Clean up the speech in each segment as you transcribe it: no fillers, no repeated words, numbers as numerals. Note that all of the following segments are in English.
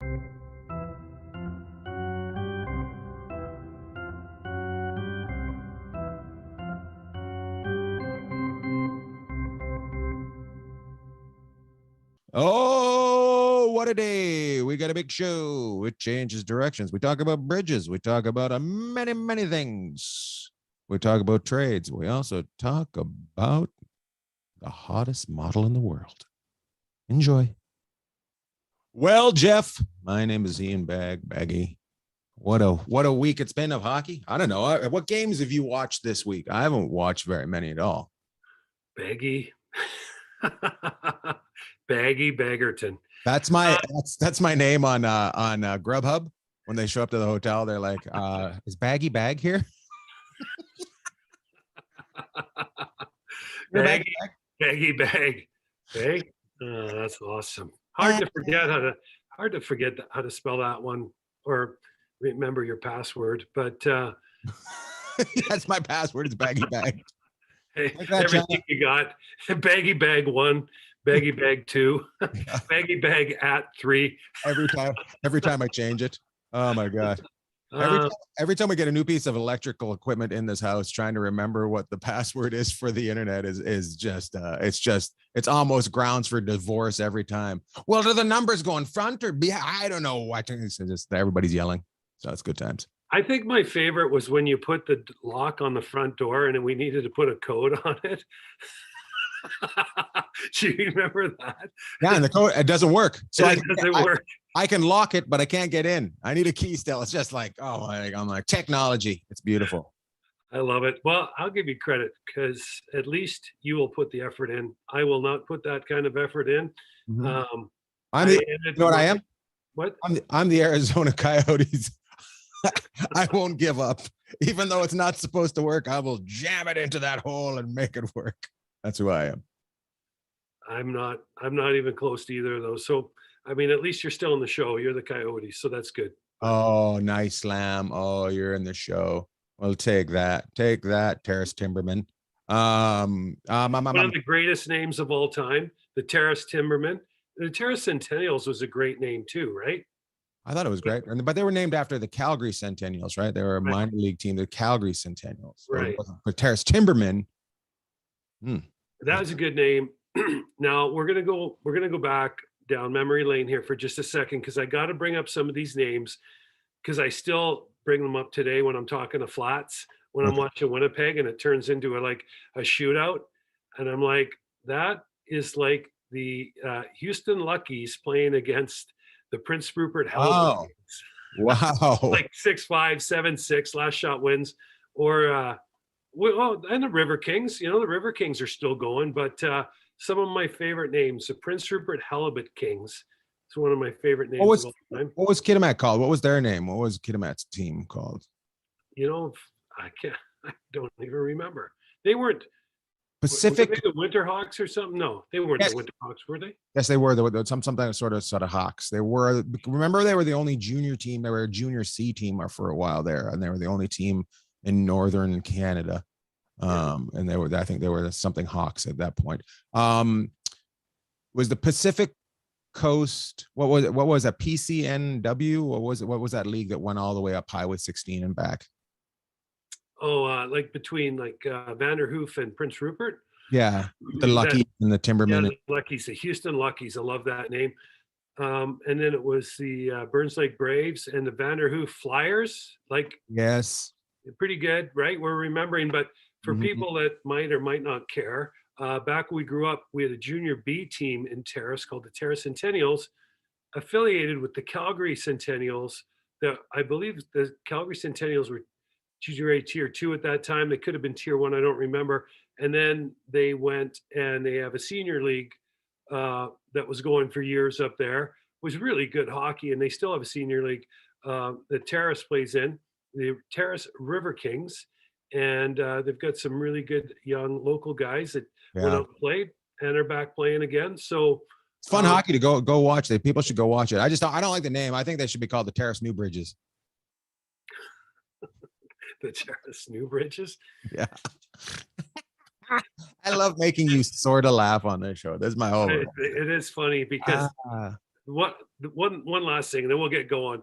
Oh, what a day. We got a big show. It changes directions. We talk about bridges. We talk about many, many things. We talk about trades. We also talk about the hottest model in the world. Enjoy. Well, Jeff, my name is Ian Baggy. What a week it's been of hockey. I don't know. What games have you watched this week? I haven't watched very many at all. Baggy. Baggy Baggerton. That's my name on Grubhub. When they show up to the hotel, they're like, "Is Baggy Bag here?" Baggy Bag. Bag. That's awesome. Hard to forget how to spell that one or remember your password. But that's my password. It's Baggy Bag. Hey, everything you got. Baggy Bag 1, Baggy Bag 2, Baggy Bag at 3. Every time I change it. Oh my God. Every time we get a new piece of electrical equipment in this house, trying to remember what the password is for the internet is just it's almost grounds for divorce every time. Well, do the numbers go in front or behind? I don't know. I think it's just everybody's yelling. So it's good times. I think my favorite was when you put the lock on the front door and we needed to put a code on it. Do you remember that? Yeah, and the code, it doesn't work. So it doesn't work. I can lock it, but I can't get in. I need a key still. It's just like, I'm like, technology. It's beautiful. I love it. Well, I'll give you credit because at least you will put the effort in. I will not put that kind of effort in. Mm-hmm. You know what I am? What? I'm the Arizona Coyotes. I won't give up. Even though it's not supposed to work, I will jam it into that hole and make it work. That's who I am. I'm not even close to either of those. So, I mean, at least you're still in the show. You're the Coyotes, so that's good. Oh, nice slam. Oh, you're in the show. Well, take that. Take that, Terrace Timberman. One of the greatest names of all time, the Terrace Timberman. The Terrace Centennials was a great name too, right? I thought it was great. But they were named after the Calgary Centennials, right? They were a minor league team, the Calgary Centennials. Right. For Terrace Timberman. That was a good name. Now we're gonna go back down memory lane here for just a second because I got to bring up some of these names because I still bring them up today when I'm talking to Flats, when I'm watching Winnipeg, and it turns into a shootout, and I'm like, that is like the Houston Luckies playing against the Prince Rupert Halibut. Wow. Like 6-5, 7-6 last shot wins, or and the River Kings. You know, the River Kings are still going, but some of my favorite names, the Prince Rupert Halibut Kings. It's one of my favorite names of all time. What was Kitimat called? What was their name? What was Kitimat's team called? You know, I don't even remember. They weren't Pacific. Were they the Winterhawks or something? No, they weren't the Winterhawks, were they? Yes, they were. Something sort of Hawks. They were. Remember, they were the only junior team. They were a junior C team for a while there, and they were the only team in northern Canada. And they were. I think they were something Hawks at that point. Was the Pacific Coast? What was it? What was that? PCNW? What was it? What was that league that went all the way up Highway 16 and back? Oh, like between Vanderhoof and Prince Rupert. Yeah, the Luckies and the Timbermen. Yeah, the Luckies, the Houston Luckies. I love that name. And then it was the Burns Lake Braves and the Vanderhoof Flyers. Yes, pretty good, right? We're remembering, but for people that might or might not care, back when we grew up, we had a junior B team in Terrace called the Terrace Centennials, affiliated with the Calgary Centennials. I believe the Calgary Centennials were junior A tier 2 at that time. They could have been tier 1, I don't remember. And then they went and they have a senior league that was going for years up there. It was really good hockey, and they still have a senior league that Terrace plays in, the Terrace River Kings. And they've got some really good young local guys that went out and played and are back playing again. So it's fun hockey to go watch. People should go watch it. I don't like the name. I think they should be called the Terrace New Bridges. The Terrace New Bridges. Yeah. I love making you sort of laugh on this show. This is my whole. It is funny because one last thing, and then we'll get going.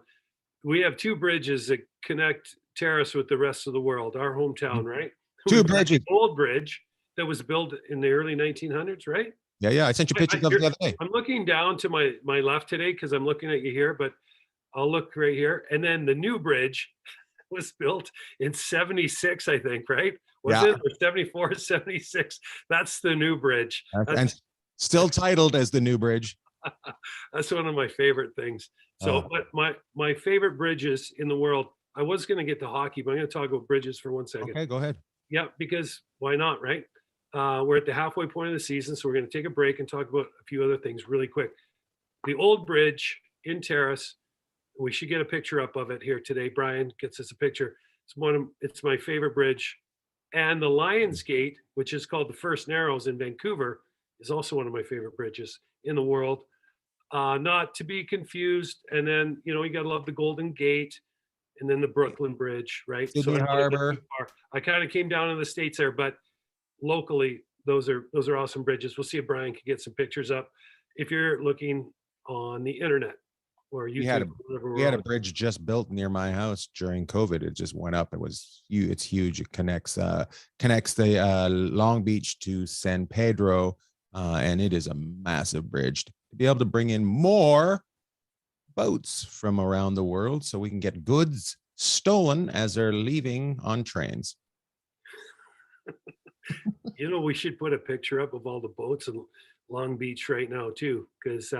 We have two bridges that connect Terrace with the rest of the world, our hometown, right? Two We've got bridges. the old bridge that was built in the early 1900s, right? Yeah. I sent you pictures of it the other day. I'm looking down to my left today because I'm looking at you here, but I'll look right here. And then the new bridge was built in 76, I think, right? Was Yeah. it? Or 74, 76? That's the new bridge. And still titled as the new bridge. That's one of my favorite things. So, but my favorite bridges in the world, I was going to get to hockey, but I'm going to talk about bridges for 1 second. Okay, go ahead. Yeah, because why not, right? We're at the halfway point of the season, so we're going to take a break and talk about a few other things really quick. The old bridge in Terrace, we should get a picture up of it here today. Brian gets us a picture. It's my favorite bridge. And the Lions Gate, which is called the First Narrows in Vancouver, is also one of my favorite bridges in the world. Not to be confused. And then, you got to love the Golden Gate and then the Brooklyn Bridge, right? Sydney Harbor. I kind of came down in the States there, but locally, those are awesome bridges. We'll see if Brian can get some pictures up if you're looking on the internet or YouTube. We had a bridge just built near my house during COVID. It just went up. It's huge. It connects the Long Beach to San Pedro, and it is a massive bridge to be able to bring in more boats from around the world so we can get goods stolen as they're leaving on trains. We should put a picture up of all the boats in Long Beach right now too, because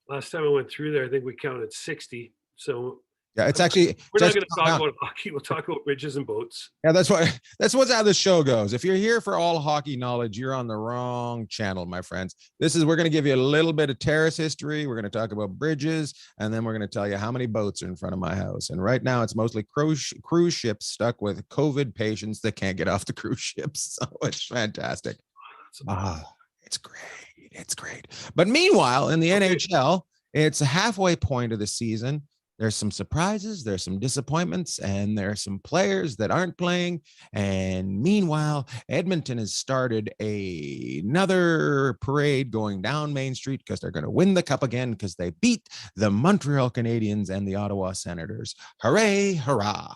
last time I went through there, I think we counted 60. So yeah, we're not going to talk about hockey. We'll talk about bridges and boats. Yeah, that's what's how the show goes. If you're here for all hockey knowledge, you're on the wrong channel, my friends. We're going to give you a little bit of Terrace history. We're going to talk about bridges, and then we're going to tell you how many boats are in front of my house. And right now, it's mostly cruise ships stuck with COVID patients that can't get off the cruise ships. So it's fantastic. It's great. It's great. But meanwhile, in the NHL, it's a halfway point of the season. There's some surprises, there's some disappointments, and there are some players that aren't playing. And meanwhile, Edmonton has started another parade going down Main Street because they're going to win the cup again because they beat the Montreal Canadiens and the Ottawa Senators. Hooray, hurrah.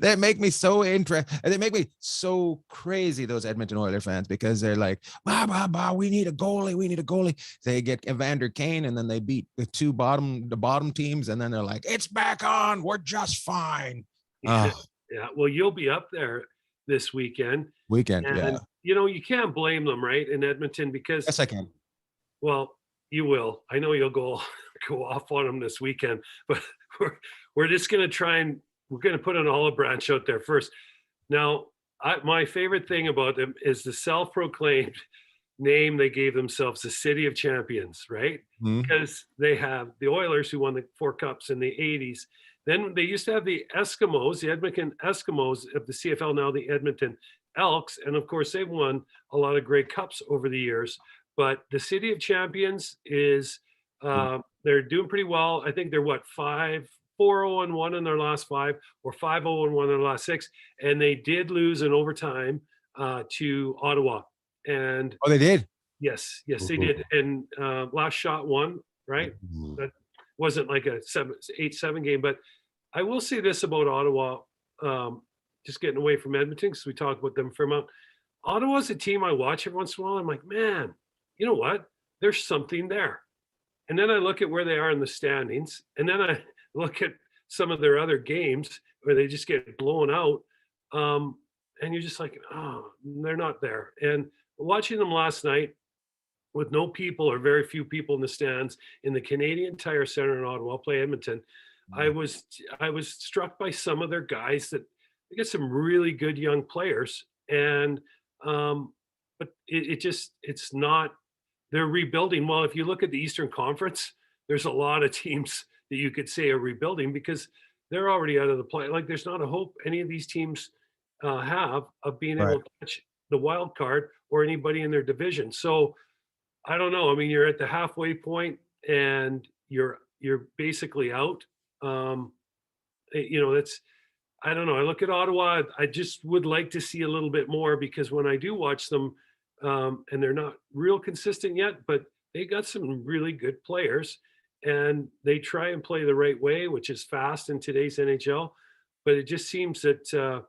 They make me so interested. They make me so crazy, those Edmonton Oilers fans, because they're like, we need a goalie. We need a goalie. They get Evander Kane, and then they beat the bottom teams, and then they're like, it's back on. We're just fine. Yeah. Well, you'll be up there this weekend. And, you can't blame them, right, in Edmonton, because yes, I can. Well, you will. I know you'll go off on them this weekend, but we're just going to try and we're going to put an olive branch out there first. Now, my favorite thing about them is the self-proclaimed name they gave themselves, the City of Champions, right? Mm-hmm. Because they have the Oilers, who won the 4 cups in the 80s. Then they used to have the Eskimos, the Edmonton Eskimos of the CFL, now the Edmonton Elks. And of course, they've won a lot of great cups over the years. But the City of Champions is, they're doing pretty well. I think they're 4-0-1 in their last 5, or 5-0-1 in their last 6, and they did lose in overtime to Ottawa. And they did. Yes, they did. And last shot won, right? That wasn't like a 8-7 game, but I will say this about Ottawa. Just getting away from Edmonton, because we talk about them for a moment. Ottawa's a team I watch every once in a while. I'm like, man, you know what? There's something there. And then I look at where they are in the standings, and then I look at some of their other games where they just get blown out. And you're just like, oh, they're not there. And watching them last night with no people, or very few people in the stands, in the Canadian Tire Center in Ottawa, play Edmonton, I was struck by some of their guys that they get some really good young players. And, but it's not, they're rebuilding. Well, if you look at the Eastern Conference, there's a lot of teams that you could say are rebuilding because they're already out of the play. Like, there's not a hope any of these teams have of being able to catch the wild card or anybody in their division. So I don't know. I mean, you're at the halfway point and you're basically out. That's, I don't know. I look at Ottawa, I just would like to see a little bit more, because when I do watch them, and they're not real consistent yet, but they got some really good players, and they try and play the right way, which is fast in today's NHL. But it just seems that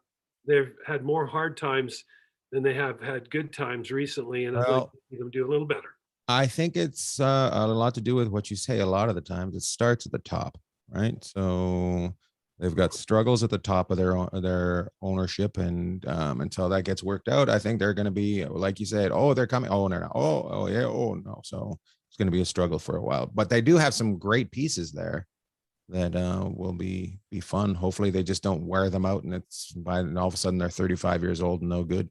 they've had more hard times than they have had good times recently, and I'd like Well, to see them do a little better. I think it's a lot to do with what you say. A lot of the times it starts at the top, right? So they've got struggles at the top of their ownership, and until that gets worked out, I think they're going to be, like you said, oh, they're coming. Oh, no, no. Oh, yeah. Oh, no. So it's going to be a struggle for a while. But they do have some great pieces there that will be fun. Hopefully, they just don't wear them out, and and all of a sudden they're 35 years old and no good.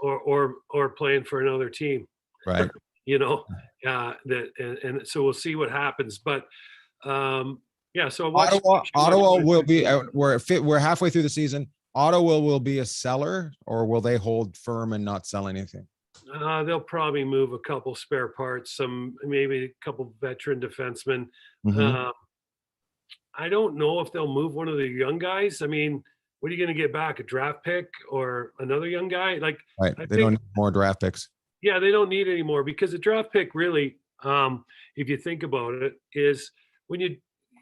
Or playing for another team. Right. you know, that and so we'll see what happens. But yeah, so Ottawa will be. We're halfway through the season. Ottawa will be a seller, or will they hold firm and not sell anything? They'll probably move a couple spare parts, maybe a couple veteran defensemen. Mhm. I don't know if they'll move one of the young guys. I mean, what are you going to get back? A draft pick or another young guy? Like, Right. I They think, don't need more draft picks. yeah, they don't need any more because a draft pick really, if you think about it, is when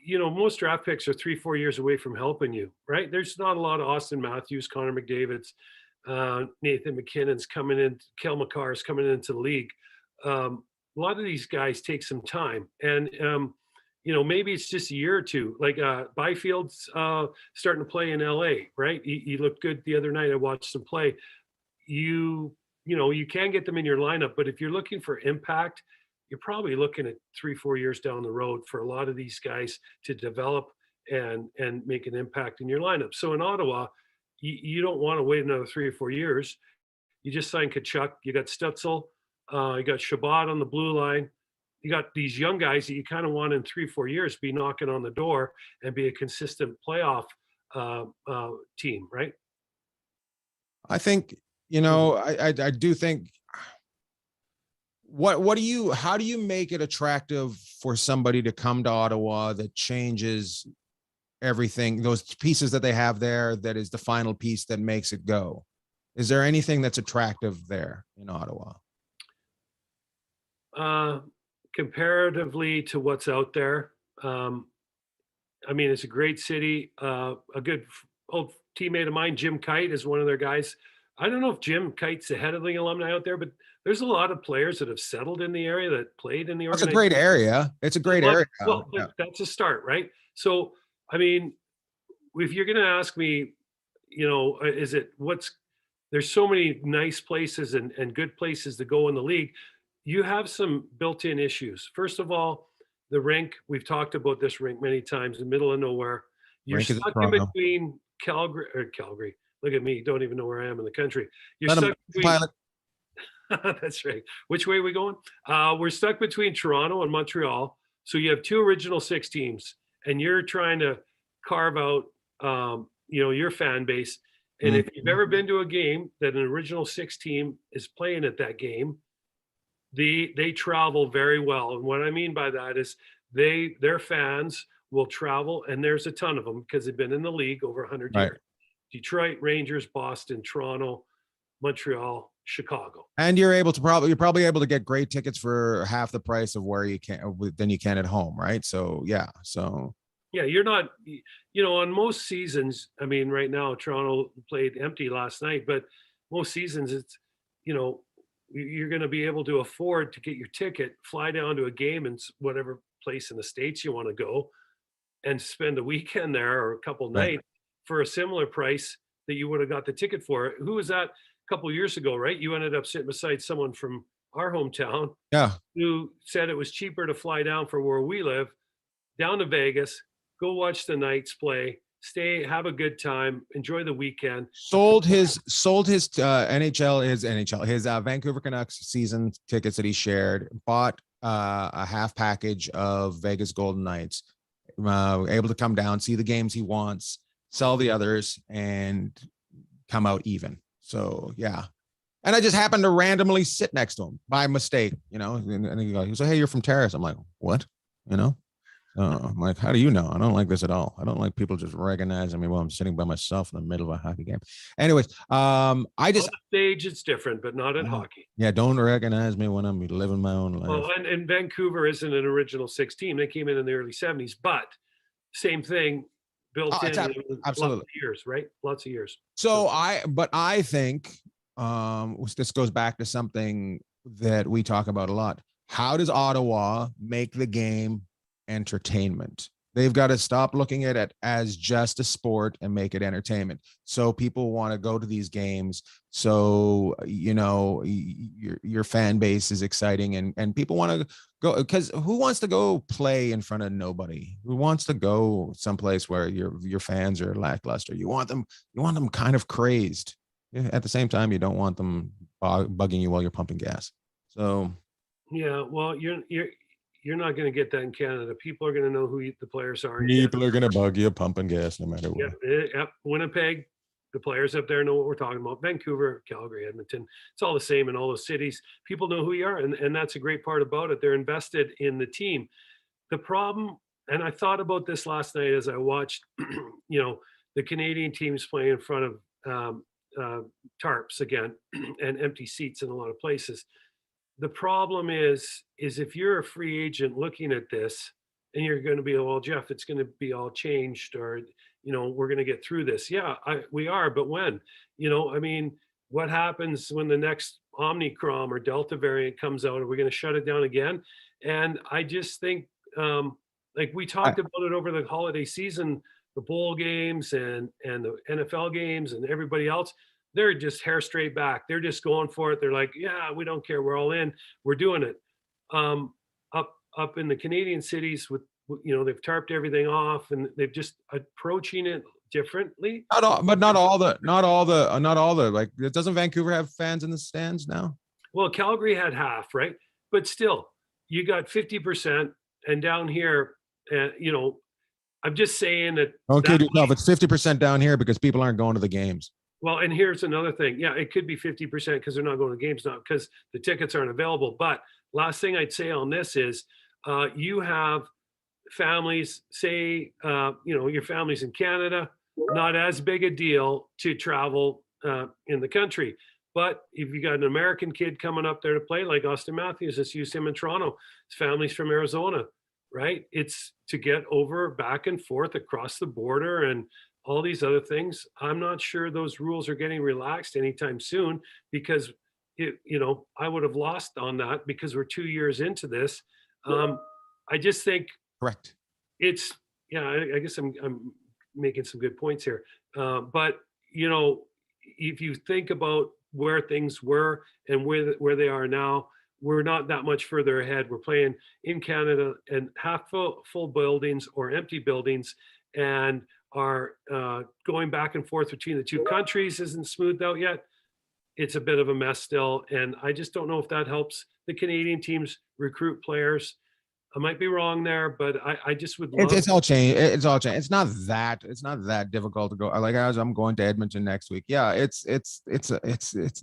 most draft picks are 3-4 years away from helping you, right? There's not a lot of Austin Matthews, Connor McDavid's, Nathan McKinnon's coming in, Kel McCarr's coming into the league. A lot of these guys take some time, and maybe it's just a year or two. Like Byfield's starting to play in LA, right? He looked good the other night. I watched him play. You can get them in your lineup, but if you're looking for impact, you're probably looking at 3-4 years down the road for a lot of these guys to develop and make an impact in your lineup. So in Ottawa, you don't want to wait another 3 or 4 years. You just signed Kachuk. You got Stutzel. You got Shabbat on the blue line. You got these young guys that you kind of want in 3-4 years be knocking on the door and be a consistent playoff team, right? I think, I do think, how do you make it attractive for somebody to come to Ottawa that changes everything, those pieces that they have there, that is the final piece that makes it go? Is there anything that's attractive there in Ottawa? Comparatively to what's out there, I mean, it's a great city. A good old teammate of mine, Jim Kite, is one of their guys. I don't know if Jim Kite's the head of the alumni out there, but there's a lot of players that have settled in the area that played in the That's a organization. great area. It's a great area. Well, that's a start, right? So, I mean, if you're going to ask me, there's so many nice places and good places to go in the league. You have some built-in issues. First of all, the rink, we've talked about this rink many times, in the middle of nowhere. You're Rink is in stuck in Toronto. between Calgary. Look at me, don't even know where I am in the country. You're Let 'em stuck between, pilot. that's right. Which way are we going? We're stuck between Toronto and Montreal. So you have two original six teams, and you're trying to carve out, your fan base. And if you've ever been to a game that an original six team is playing at that game, they travel very well. And what I mean by that is their fans will travel, and there's a ton of them because they've been in the league over 100 Right. years. Detroit, Rangers, Boston, Toronto, Montreal, Chicago. And you're probably able to get great tickets for half the price of where you can than you can at home, right? So yeah. Yeah, you're not, on most seasons. I mean, right now Toronto played empty last night, but most seasons it's, you're going to be able to afford to get your ticket, fly down to a game in whatever place in the States you want to go, and spend a weekend there or a couple Right. nights for a similar price that you would have got the ticket for. Who was that a couple of years ago, right? You ended up sitting beside someone from our hometown Yeah. who said it was cheaper to fly down for where we live, down to Vegas, go watch the Knights play, stay, have a good time, enjoy the weekend. Sold his his Vancouver Canucks season tickets that he shared, bought a half package of Vegas Golden Knights, able to come down, see the games he wants, sell the others, and come out even. So yeah. And I just happened to randomly sit next to him by mistake, and he goes, "Hey, you're from Terrace." I'm like, "What?" I'm like, how do you know? I don't like this at all. I don't like people just recognizing me while I'm sitting by myself in the middle of a hockey game. Anyways, I On just the stage, it's different, but not in hockey. yeah, don't recognize me when I'm living my own life. Well, and Vancouver isn't an original six team. They came in the early 70s, but same thing Oh, built it's in lots of absolutely. years, right? Lots of years. So but I think this goes back to something that we talk about a lot. How does Ottawa make the game entertainment? They've got to stop looking at it as just a sport and make it entertainment. So people want to go to these games. So, your fan base is exciting and people want to go, because who wants to go play in front of nobody? Who wants to go someplace where your fans are lackluster? You want them kind of crazed. Yeah, at the same time, you don't want them bugging you while you're pumping gas. So Yeah, well, you're not going to get that in Canada. People are going to know who the players are in Canada. people are gonna bug you pumping gas no matter what. Yep. Winnipeg, the players up there know what we're talking about. Vancouver, Calgary, Edmonton, it's all the same in all those cities. People know who you are, and that's a great part about it. They're invested in the team. The problem, and I thought about this last night as I watched, the Canadian teams play in front of tarps again and empty seats in a lot of places. The problem is if you're a free agent looking at this and you're going to be, well, Jeff, it's going to be all changed, or we're going to get through this. Yeah, we are, but when? I mean, what happens when the next Omicron or Delta variant comes out? Are we going to shut it down again? And I just think, like we talked about it over the holiday season, the bowl games and the NFL games and everybody else, they're just hair straight back. They're just going for it. They're like, yeah, we don't care. We're all in. We're doing it. Up in the Canadian cities with they've tarped everything off and they've just approaching it differently. Not all, but not all the like. Doesn't Vancouver have fans in the stands now? Well, Calgary had half, right? But still, you got 50%, and down here, I'm just saying that. Don't kid yourself. It's 50% down here because people aren't going to the games. Well, and here's another thing. Yeah, it could be 50% because they're not going to games now because the tickets aren't available. But last thing I'd say on this is you have families, say, your family's in Canada, not as big a deal to travel in the country. But if you got an American kid coming up there to play, like Austin Matthews, let's use him in Toronto. His family's from Arizona, right? It's to get over back and forth across the border and all these other things. I'm not sure those rules are getting relaxed anytime soon because I would have lost on that because we're 2 years into this. I just think correct. It's I guess I'm making some good points here. But if you think about where things were and where they are now, we're not that much further ahead. We're playing in Canada and half full buildings or empty buildings, and are going back and forth between the two countries isn't smoothed out yet. It's a bit of a mess still, and I just don't know if that helps the Canadian teams recruit players. I might be wrong there, but I just would love. It's all changed. It's all changed. It's not that difficult to go. Like as I'm going to Edmonton next week. Yeah, it's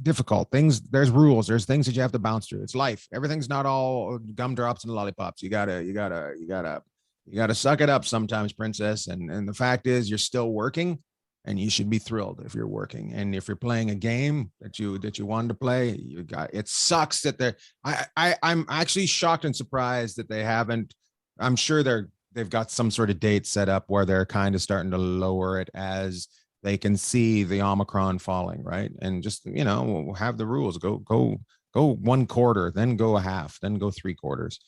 difficult. There's rules. There's things that you have to bounce through. It's life. Everything's not all gumdrops and lollipops. You gotta suck it up sometimes, princess. And the fact is, you're still working, and you should be thrilled if you're working. And if you're playing a game that you wanted to play, it sucks that I'm actually shocked and surprised that they haven't. I'm sure they've got some sort of date set up where they're kind of starting to lower it as they can see the Omicron falling, right? And just, have the rules go 1 quarter, then go a half, then go 3 quarters.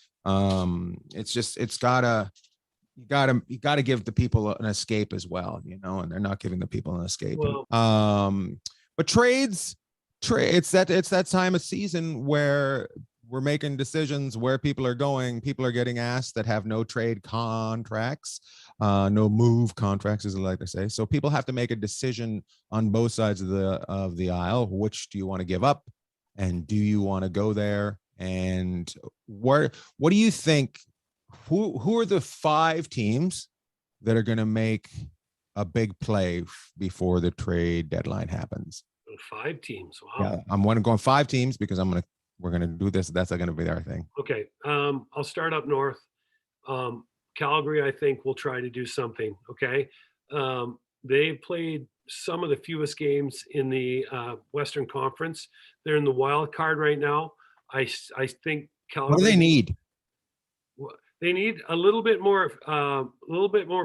You gotta give the people an escape as well, and they're not giving the people an escape. Well, but trades, it's that time of season where we're making decisions where people are going. People are getting asked that have no trade contracts, no move contracts, as I like to say. So people have to make a decision on both sides of the aisle. Which do you want to give up, and do you want to go there? And what do you think? Who are the 5 teams that are going to make a big play before the trade deadline happens? 5 teams. Wow. Yeah, I'm going 5 teams because we're going to do this. That's going to be our thing. Okay. I'll start up north. Calgary, I think, will try to do something. Okay. They played some of the fewest games in the Western Conference. They're in the wild card right now. I think What do they Calgary need? they need a little bit more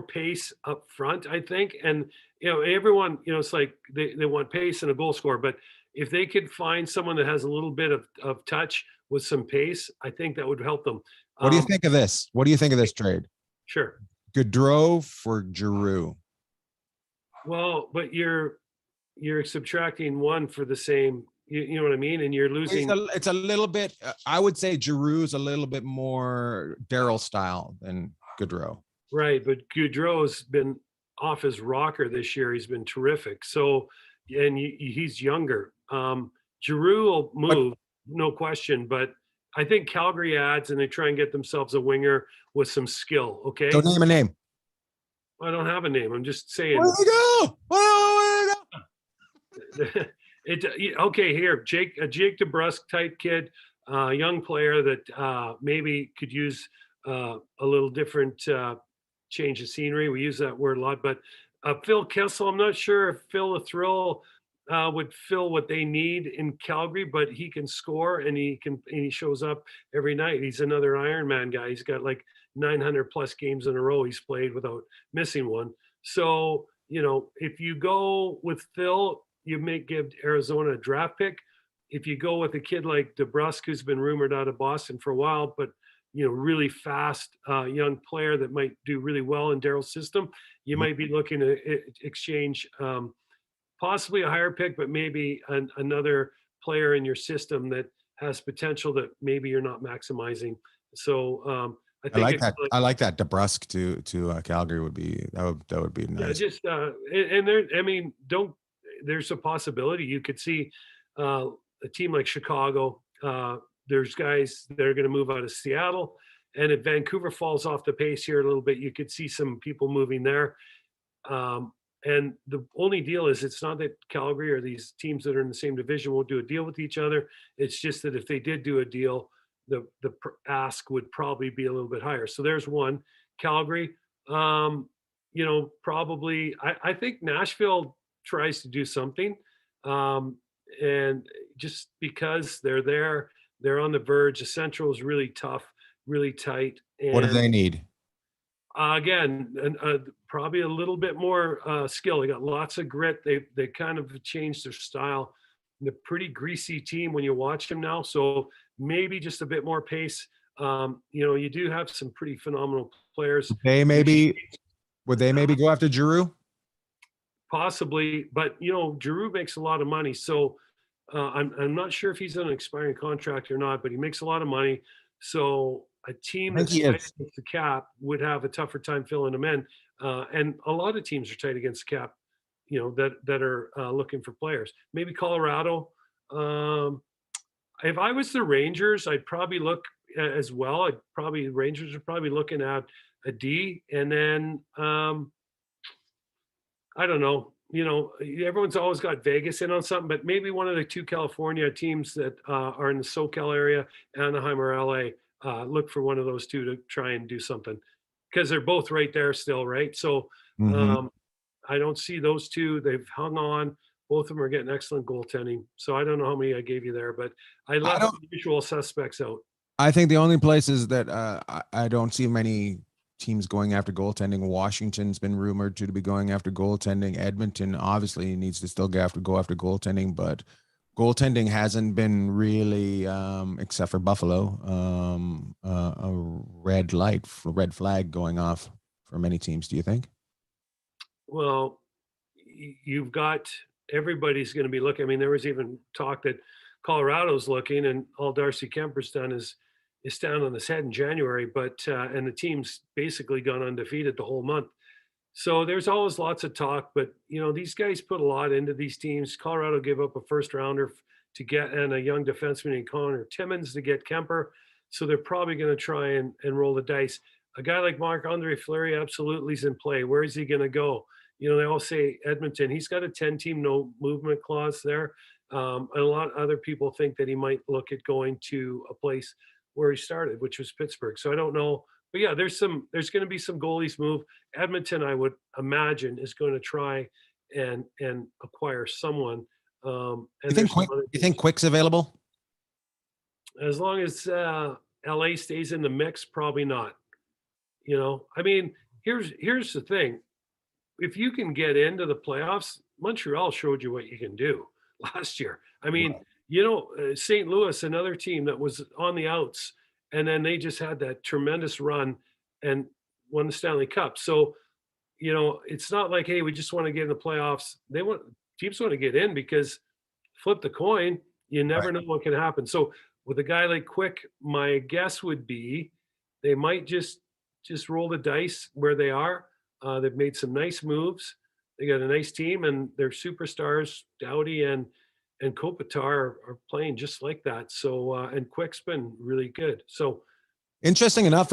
pace up front, I think. And everyone, it's like they want pace and a goal scorer, but if they could find someone that has a little bit of touch with some pace, I think that would help them. What do you think of this? What do you think of this trade? Sure. Gaudreau for Giroux. Well, but you're subtracting one for the same. You know what I mean? And you're losing. It's a little bit. I would say Giroux's a little bit more Daryl style than Gaudreau. Right, but Gaudreau's been off his rocker this year. He's been terrific. So, and he's younger. Giroux will move, no question. But I think Calgary adds, and they try and get themselves a winger with some skill. Okay. Don't name a name. I don't have a name. I'm just saying. Where they go? Where they go? Okay, here, Jake DeBrusk type kid, young player that maybe could use a little different change of scenery. We use that word a lot, but Phil Kessel, I'm not sure if Phil the Thrill would fill what they need in Calgary, but he can score and he shows up every night. He's another Iron Man guy. He's got like 900 plus games in a row he's played without missing one. So, if you go with Phil, you may give Arizona a draft pick. If you go with a kid like DeBrusk, who's been rumored out of Boston for a while, but really fast young player that might do really well in Daryl's system, you might be looking to exchange possibly a higher pick, but maybe another player in your system that has potential that maybe you're not maximizing. So I think like that. I like that. DeBrusk to Calgary would be that would be nice. Yeah, just and there. I mean, there's a possibility you could see a team like Chicago. There's guys that are going to move out of Seattle, and if Vancouver falls off the pace here a little bit, you could see some people moving there. And the only deal is, it's not that Calgary or these teams that are in the same division won't do a deal with each other. It's just that if they did do a deal, the ask would probably be a little bit higher. So there's one. Calgary, probably. I think Nashville tries to do something, and just because they're there, they're on the verge. The Central is really tough, really tight. And what do they need? Again, probably a little bit more skill. They got lots of grit. They kind of changed their style. They're a pretty greasy team when you watch them now. So maybe just a bit more pace. You do have some pretty phenomenal players. Would they maybe go after Giroux? Possibly, but Giroux makes a lot of money, so I'm not sure if he's on an expiring contract or not, but he makes a lot of money. So a team that's tight against the cap would have a tougher time filling them in, and a lot of teams are tight against the cap, that are looking for players. Maybe Colorado. If I was the Rangers, I'd probably look as well. Rangers are probably looking at a D, and then I don't know. Everyone's always got Vegas in on something, but maybe one of the two California teams that are in the SoCal area, Anaheim or LA, look for one of those two to try and do something, because they're both right there still, right? So I don't see those two. They've hung on. Both of them are getting excellent goaltending. So I don't know how many I gave you there, but I left the usual suspects out. I think the only places that I don't see many teams going after goaltending. Washington's been rumored to be going after goaltending. Edmonton obviously needs to still go after goaltending, but goaltending hasn't been really, except for Buffalo, a red flag going off for many teams. Do you think? Well, you've got everybody's going to be looking. I mean, there was even talk that Colorado's looking, and all Darcy Kemper's done is down on his head in January, but and the team's basically gone undefeated the whole month. So there's always lots of talk, but these guys put a lot into these teams. Colorado gave up a first rounder to get, and a young defenseman in Connor Timmins to get Kemper. So they're probably going to try and roll the dice. A guy like Marc-Andre Fleury absolutely is in play. Where is he going to go? They all say Edmonton. He's got a 10-team no movement clause there. A lot of other people think that he might look at going to a place where he started, which was Pittsburgh. So I don't know, but yeah, there's going to be some goalies move. Edmonton, I would imagine, is going to try and acquire someone. And there's some other You think teams. Quick's available? As long as LA stays in the mix, probably not. I mean, here's the thing. If you can get into the playoffs, Montreal showed you what you can do last year. I mean, St. Louis, another team that was on the outs, and then they just had that tremendous run and won the Stanley Cup. So, it's not like, hey, we just want to get in the playoffs. Teams want to get in because flip the coin, you never know what can happen. So with a guy like Quick, my guess would be they might just roll the dice where they are. They've made some nice moves. They got a nice team, and their superstars, Doughty and Kopitar, are playing just like that. So and Quick's been really good. So interesting enough,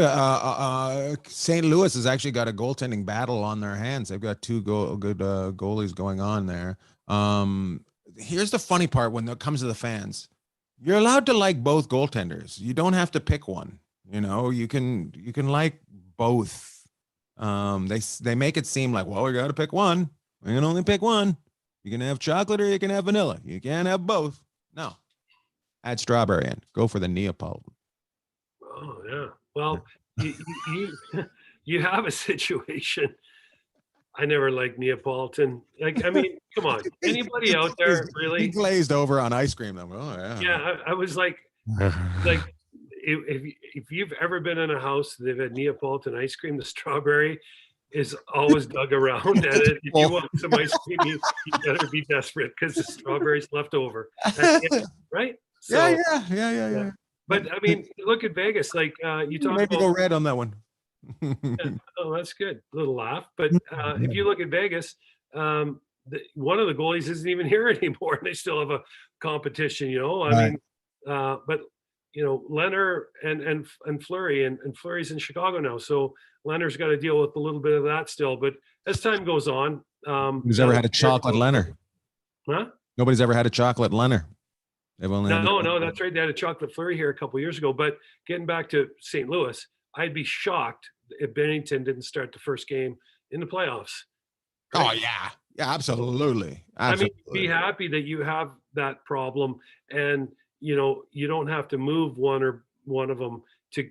St. Louis has actually got a goaltending battle on their hands. They've got two good goalies going on there. Here's the funny part when it comes to the fans. You're allowed to like both goaltenders. You don't have to pick one. You can like both. They make it seem like, well, we got to pick one. We can only pick one. You can have chocolate or you can have vanilla. You can't have both. No. Add strawberry in. Go for the Neapolitan. Oh yeah. Well, you have a situation. I never liked Neapolitan. Like, I mean, come on. Anybody out there really? He glazed over on ice cream. Oh yeah. Yeah, I was like if you've ever been in a house they've had Neapolitan ice cream, the strawberry is always dug around at it. If you want some ice cream, you better be desperate because the strawberry's left over. Right? So, yeah. But I mean, look at Vegas. Like you talk maybe about, go red on that one. Oh, that's good. A little laugh. But if you look at Vegas, one of the goalies isn't even here anymore, and they still have a competition. I mean, but Leonard and Fleury, and Fleury's in Chicago now, so Leonard's got to deal with a little bit of that still. But as time goes on, who's ever had a chocolate Leonard? Huh? Nobody's ever had a chocolate Leonard. They've only no, that's right. They had a chocolate Fleury here a couple years ago. But getting back to St. Louis, I'd be shocked if Bennington didn't start the first game in the playoffs. Right? Oh yeah, absolutely. I mean, be happy that you have that problem, and you don't have to move one of them to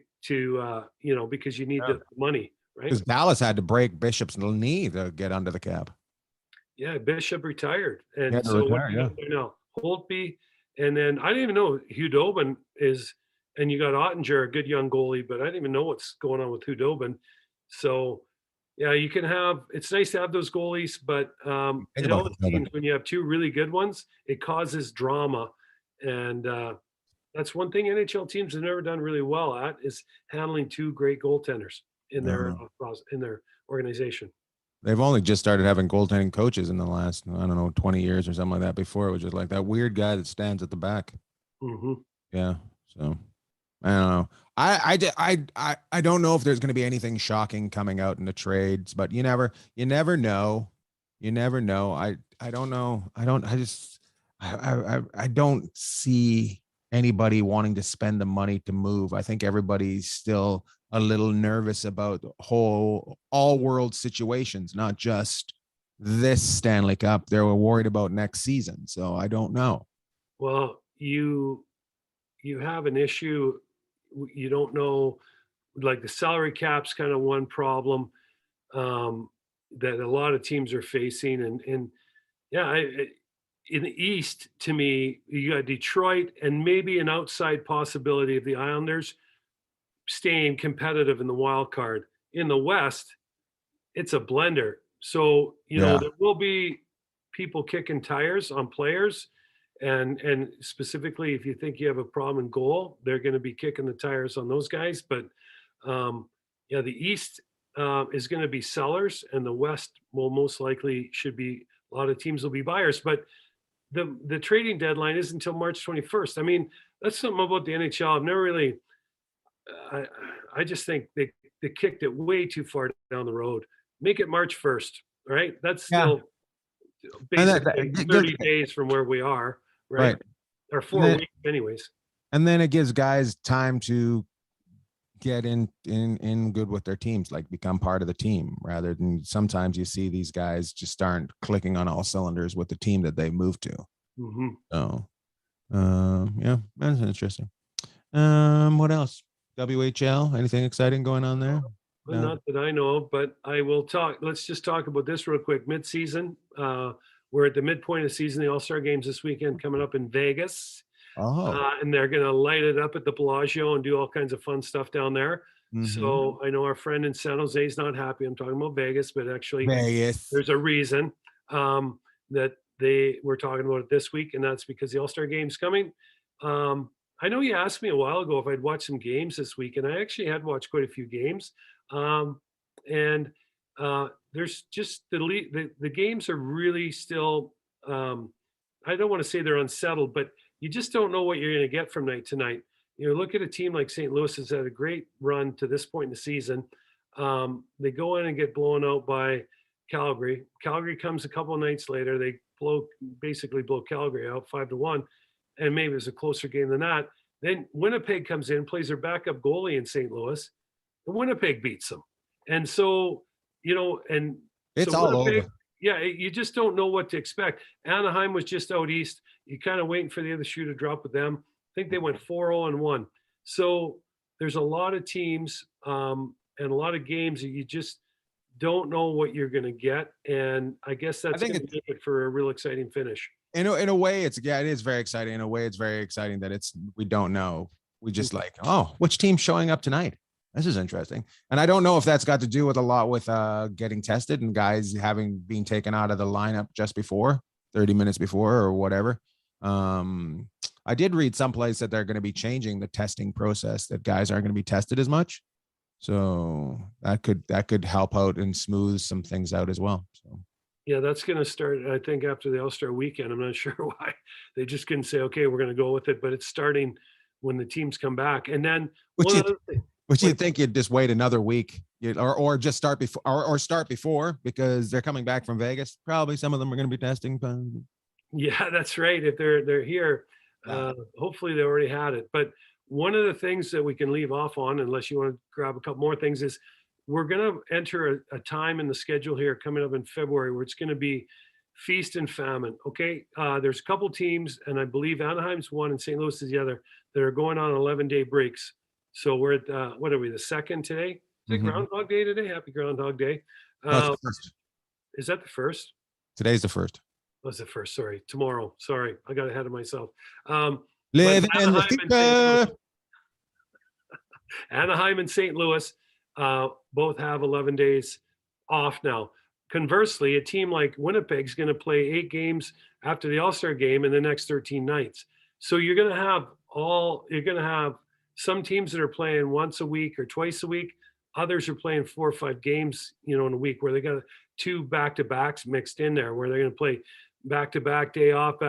because you need the money, right? Because Dallas had to break Bishop's knee to get under the cap. Yeah, Bishop retired, and so what do you do now? Holtby, and then I didn't even know Hudobin is, and you got Ottinger, a good young goalie, but I didn't even know what's going on with Hudobin. So yeah, you can have. It's nice to have those goalies, but in all the teams, when you have two really good ones, it causes drama. And that's one thing NHL teams have never done really well at, is handling two great goaltenders in their organization. They've only just started having goaltending coaches in the last, 20 years or something like that. Before, it was just like that weird guy that stands at the back. Mm-hmm. Yeah. So I don't know. I don't know if there's going to be anything shocking coming out in the trades, but you never know. You never know. I don't know. I don't see anybody wanting to spend the money to move. I think everybody's still a little nervous about all world situations, not just this Stanley Cup. They were worried about next season. So I don't know. Well, you have an issue. You don't know, like the salary cap's kind of one problem that a lot of teams are facing. And yeah, in the East, to me, you got Detroit and maybe an outside possibility of the Islanders staying competitive in the wild card. In the West, it's a blender. So, there will be people kicking tires on players. And specifically, if you think you have a problem in goal, they're going to be kicking the tires on those guys. But the East is going to be sellers, and the West will most likely a lot of teams will be buyers. But the trading deadline is until March 21st. I mean, that's something about the NHL. I've never really. I just think they kicked it way too far down the road. Make it March 1st, right? That's still basically 30 days from where we are, right? Or 4 weeks, anyways. And then it gives guys time to get in good with their teams, like become part of the team, rather than sometimes you see these guys just aren't clicking on all cylinders with the team that they moved to. Mm-hmm. So yeah, that's interesting. What else? WHL, anything exciting going on there? Well, No. not that I know of, but I will talk. Let's just talk about this real quick. Mid-season, we're at the midpoint of the season. The All-Star games this weekend coming up in Vegas, Oh. and they're going to light it up at the Bellagio and do all kinds of fun stuff down there. Mhm. So I know our friend in San Jose is not happy. I'm talking about Vegas, but actually, Vegas. there's a reason that they were talking about it this week, and that's because the All-Star game's coming. I know you asked me a while ago if I'd watched some games this week, and I actually had watched quite a few games. Um, and there's just the games are really still. I don't want to say they're unsettled, but you just don't know what you're going to get from night to night. You know, look at a team like St. Louis has had a great run to this point in the season. They go in and get blown out by Calgary. Calgary comes a couple of nights later. They basically blow Calgary out 5-1, and maybe it was a closer game than that. Then Winnipeg comes in, plays their backup goalie in St. Louis, and Winnipeg beats them. And so, you know, and It's so all Winnipeg, over. yeah, you just don't know what to expect. Anaheim was just out east. You kind of waiting for the other shoe to drop with them. I think they went 4-0-1. So there's a lot of teams and a lot of games that you just don't know what you're going to get. And I guess that's think going to make it for a real exciting finish. In a way, it is very exciting. In a way, it's very exciting that we don't know. We just like, oh, which team's showing up tonight? This is interesting. And I don't know if that's got to do with a lot with getting tested and guys having been taken out of the lineup just before 30 minutes before or whatever. I did read someplace that they're going to be changing the testing process, that guys aren't going to be tested as much. So that could help out and smooth some things out as well. So yeah, that's going to start, I think, after the All-Star weekend. I'm not sure why. They just couldn't say, okay, we're going to go with it. But it's starting when the teams come back. And then Which you'd think you'd just wait another week, or just start before, or start before, because they're coming back from Vegas. Probably some of them are going to be testing. Yeah, that's right. If they're here, hopefully they already had it. But one of the things that we can leave off on, unless you want to grab a couple more things, is we're going to enter a time in the schedule here coming up in February where it's going to be feast and famine. Okay, there's a couple teams, and I believe Anaheim's one and St. Louis is the other, that are going on 11-day breaks. So we're at what are we, the second today? Is it Groundhog Day today? Happy Groundhog Day. No, first. Is that the first? Today's the first. Was the first? Sorry, tomorrow. Sorry, I got ahead of myself. Living in the future. Anaheim and St. Louis both have 11 days off now. Conversely, a team like Winnipeg is going to play 8 games after the All-Star game in the next 13 nights. So you're going to have some teams that are playing once a week or twice a week. Others are playing 4 or 5 games, in a week, where they got 2 back-to-backs mixed in there, where they're going to play back-to-back day off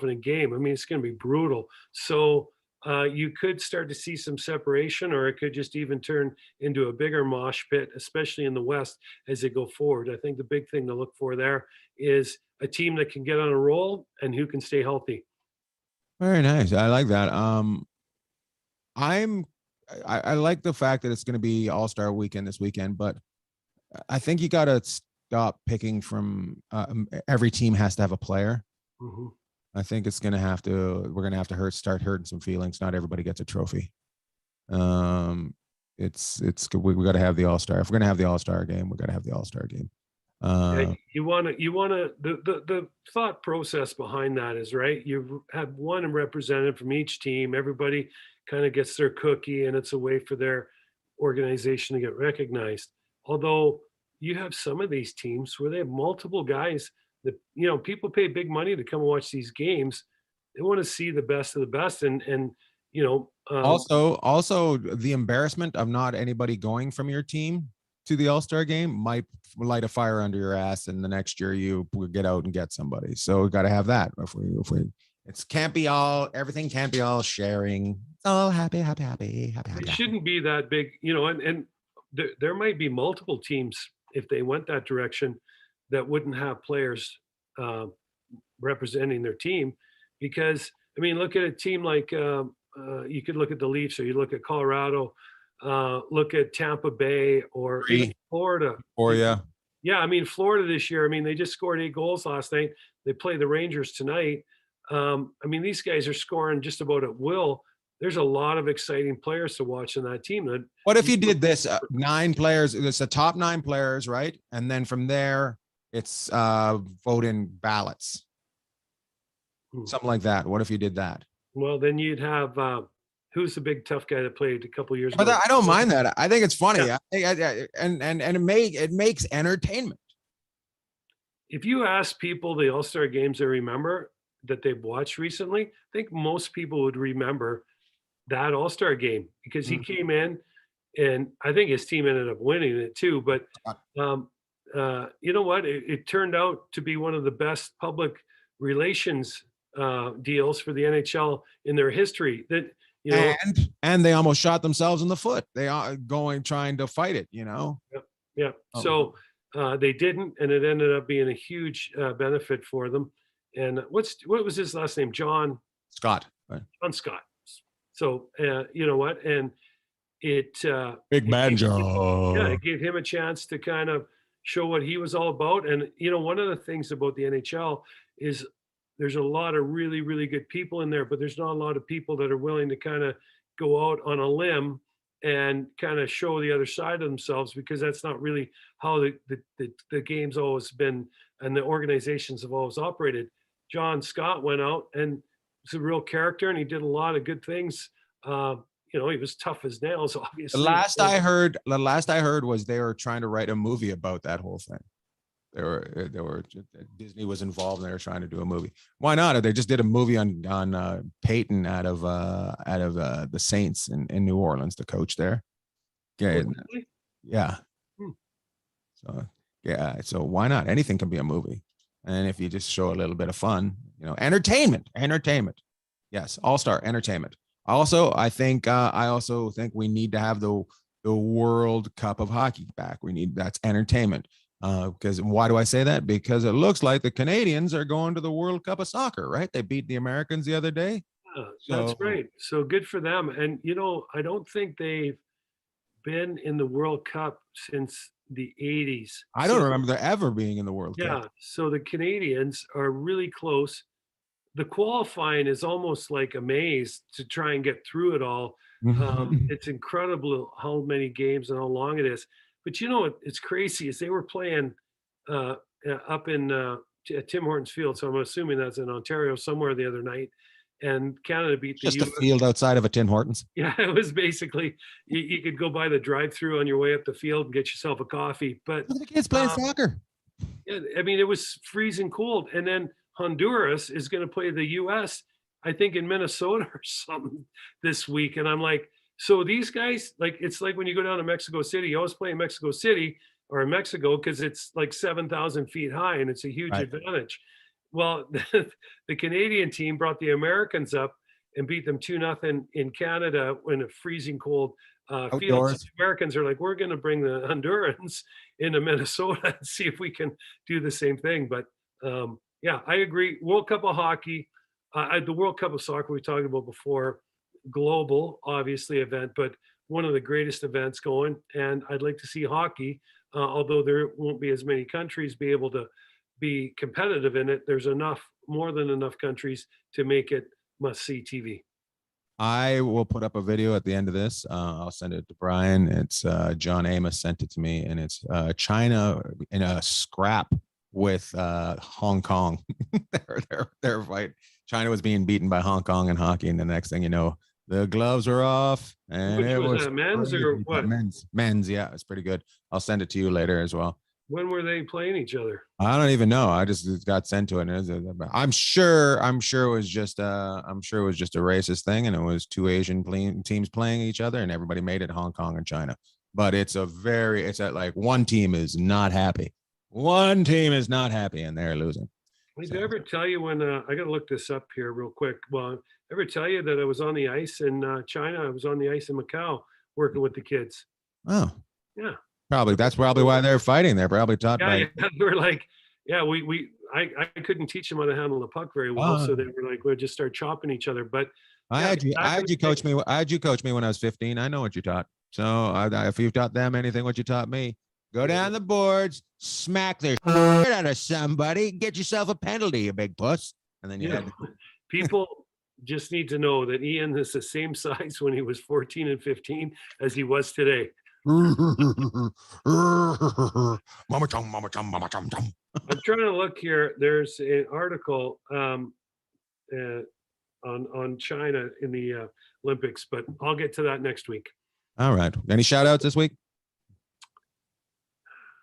in a game. I mean, it's going to be brutal. So you could start to see some separation, or it could just even turn into a bigger mosh pit, especially in the West as they go forward. I think the big thing to look for there is a team that can get on a roll and who can stay healthy. Very nice. I like that. I like the fact that it's going to be All-Star weekend this weekend, but I think you got to stop picking from every team has to have a player. Mm-hmm. I think we're going to have to start hurting some feelings. Not everybody gets a trophy. We got to have the All-Star. If we're going to have the All-Star game, we got to have the All-Star game. You want to the thought process behind that is right. You have one representative from each team. Everybody kind of gets their cookie, and it's a way for their organization to get recognized. Although you have some of these teams where they have multiple guys that people pay big money to come and watch these games. They want to see the best of the best, and also the embarrassment of not anybody going from your team to the All-Star game might light a fire under your ass, and the next year you will get out and get somebody. So we got to have that. Everything can't be all sharing. It's all happy. It shouldn't be that big, and there might be multiple teams if they went that direction that wouldn't have players representing their team, because I mean, look at a team like you could look at the Leafs, or you look at Colorado, Look at Tampa Bay or even Florida. Or yeah. Yeah, I mean, Florida this year, I mean, they just scored 8 goals last night. They play the Rangers tonight. I mean, these guys are scoring just about at will. There's a lot of exciting players to watch in that team. That What if you did this 9 players? It's the top 9 players, right? And then from there, it's voting ballots, something like that. What if you did that? Well, then you'd have who's the big tough guy that played a couple years ago? But I don't mind that. I think it's funny. Yeah. And it makes entertainment. If you ask people the All-Star games they remember that they've watched recently, I think most people would remember that All-Star game because he came in, and I think his team ended up winning it too. But you know what? It turned out to be one of the best public relations deals for the NHL in their history. That you know, and they almost shot themselves in the foot. They are trying to fight it. You know. Yeah. Oh. So they didn't, and it ended up being a huge benefit for them. And what was his last name? John Scott. Right. John Scott. So you know what? And it Big man John. Yeah, it gave him a chance to kind of show what he was all about. And you know, one of the things about the NHL is there's a lot of really, really good people in there, but there's not a lot of people that are willing to kind of go out on a limb and kind of show the other side of themselves, because that's not really how the game's always been and the organizations have always operated. John Scott went out and was a real character, and he did a lot of good things. You know, he was tough as nails, obviously. The last I heard was they were trying to write a movie about that whole thing. Disney was involved, and they were trying to do a movie. Why not? They just did a movie on Peyton out of the Saints in New Orleans, the coach there. Yeah. Yeah. So yeah. So why not? Anything can be a movie. And if you just show a little bit of fun, you know, entertainment. Yes. All-star entertainment. I also think we need to have the World Cup of Hockey back. That's entertainment. Because why do I say that? Because it looks like the Canadians are going to the World Cup of Soccer, right? They beat the Americans the other day. That's great. So good for them. And, you know, I don't think they've been in the World Cup since the 80s. I don't remember there ever being in the World Cup. Yeah. So the Canadians are really close. The qualifying is almost like a maze to try and get through it all. It's incredible how many games and how long it is. But you know, it's crazy is they were playing up in Tim Hortons Field. So I'm assuming that's in Ontario somewhere the other night. And Canada beat the US. A field outside of a Tim Hortons. Yeah, it was basically, you could go by the drive-through on your way up the field and get yourself a coffee. But look at the kids playing soccer. Yeah, I mean, it was freezing cold. And then Honduras is going to play the US, I think in Minnesota or something this week. And I'm like, so these guys, like, it's like when you go down to Mexico City, you always play in Mexico City or in Mexico because it's like 7,000 feet high and it's a huge advantage. Well, the Canadian team brought the Americans up and beat them 2-0 in Canada in a freezing cold field. So the Americans are like, we're going to bring the Hondurans into Minnesota and see if we can do the same thing. But yeah, I agree. World Cup of Hockey, the World Cup of Soccer we talked about before, global, obviously, event, but one of the greatest events going. And I'd like to see hockey, although there won't be as many countries be able to be competitive in it. There's more than enough countries to make it must-see TV. I will put up a video at the end of this. I'll send it to Brian. It's John Amos sent it to me, and it's China in a scrap with Hong Kong. They're fight. China was being beaten by Hong Kong in hockey, and the next thing you know, the gloves are off. And it was men's or what? Men's, yeah, it's pretty good. I'll send it to you later as well. When were they playing each other? I don't even know. I just got sent to it. I'm sure it was just a racist thing, and it was two Asian teams playing each other, and everybody made it Hong Kong and China. But it's like one team is not happy. One team is not happy, and they're losing. Did I ever tell you when I got to look this up here real quick? Well, ever tell you that I was on the ice in China? I was on the ice in Macau working with the kids. Oh, yeah. That's probably why they're fighting. They're probably taught by. Yeah, they were like, yeah, I couldn't teach them how to handle the puck very well, so they were like, we'll just start chopping each other. But I had you coach me. I had you coach me when I was 15. I know what you taught. So if you've taught them anything, what you taught me, go down the boards, smack the shit out of somebody, get yourself a penalty, you big puss. And then you had People just need to know that Ian is the same size when he was 14 and 15 as he was today. Mama chum, mama chum, mama chum chum. I'm trying to look here. There's an article on China in the Olympics, but I'll get to that next week. All right. Any shout outs this week?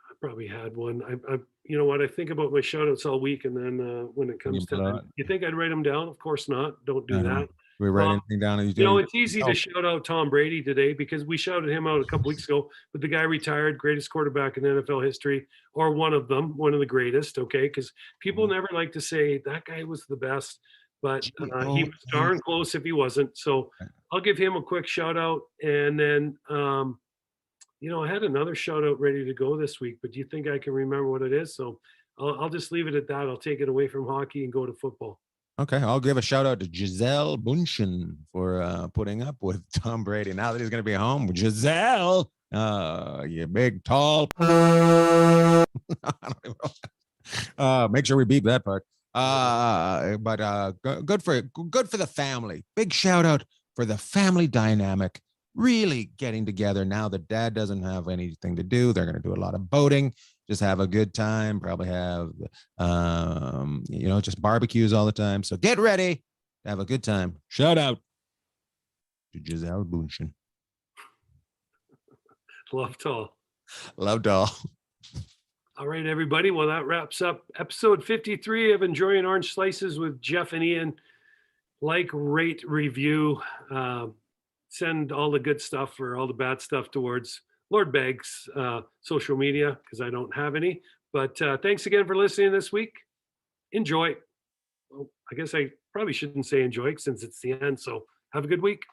I probably had one. I you know what? I think about my shout outs all week, and then when it comes to you think I'd write them down? Of course not. Don't do that. We write anything down? You know, it's easy to shout out Tom Brady today because we shouted him out a couple weeks ago, but the guy retired, greatest quarterback in NFL history, or one of them, one of the greatest. Okay, because people never like to say that guy was the best, but he was darn close if he wasn't. So I'll give him a quick shout out, and then you know, I had another shout out ready to go this week, but do you think I can remember what it is? So I'll just leave it at that. I'll take it away from hockey and go to football. Okay, I'll give a shout out to Gisele Bundchen for putting up with Tom Brady. Now that he's going to be home, Gisele, you big tall. I don't even know. Make sure we beep that part. But good for the family. Big shout out for the family dynamic. Really getting together now that dad doesn't have anything to do. They're going to do a lot of boating. Just have a good time, probably have, you know, just barbecues all the time. So get ready to have a good time. Shout out to Gisele Bundchen. Love tall. Loved all. All right, everybody. Well, that wraps up episode 53 of Enjoying Orange Slices with Jeff and Ian. Like, rate, review, send all the good stuff or all the bad stuff towards Lord Beggs social media because I don't have any. But thanks again for listening this week. Enjoy. Well, I guess I probably shouldn't say enjoy since it's the end. So have a good week.